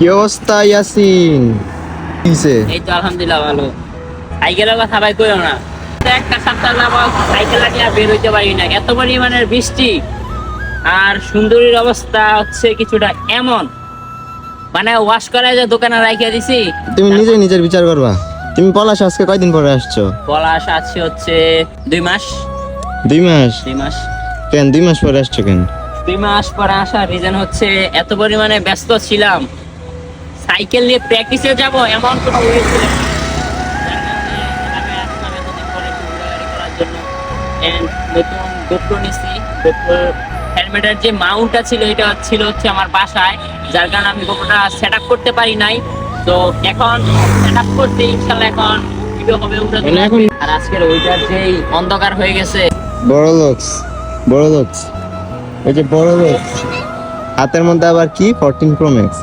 কি অবস্থা ইয়াসিন? কিসে? এই তো আলহামদুলিল্লাহ ভালো। সাইকেলের কথা ভাই কইও না, একটা সপ্তাহ যাবত সাইকেল নিয়ে বের হইতে পারি না, এত পরিমাণের বৃষ্টি। আর সুন্দরীর অবস্থা হচ্ছে কিছুটা এমন, মানে ওয়াশ করে যে দোকানে রাখিয়া দিছি। তুমি নিজে নিজের বিচার করবা। তুমি পলাশ আজকে কয়দিন পরে আসছো? পলাশ আছে হচ্ছে 2 মাস। 2 মাস? 2 মাস। কেন 2 মাস পরে আসছো কেন? 2 মাস পরে আসার রিজন হচ্ছে এত পরিমাণে ব্যস্ত ছিলাম, সাইকেল নিয়ে প্র্যাকটিসে যাব এমন কোনো ওয়ে ছিল না। যার কারণে এতদিন পরে একটু ঘোরাঘুরি করার জন্য and নতুন গোপ্রো নিছি। গোপ্রো হেলমেটের যে মাউন্টটা ছিল এটা ছিল হচ্ছে আমার বাসায়, যার কারণে আমি গোপ্রোটা সেট আপ করতে পারি নাই। তো এখন সেট আপ করতে ইনশাল্লাহ এখন ভিডিও হবে ওটা। মানে এখন আর আজকের ওইটার যেই অন্ধকার হয়ে গেছে। বড় লোকস, বড় লোকস, ওই যে বড় লোকস হাতের মধ্যে আবার কি 14 প্রো ম্যাক্স।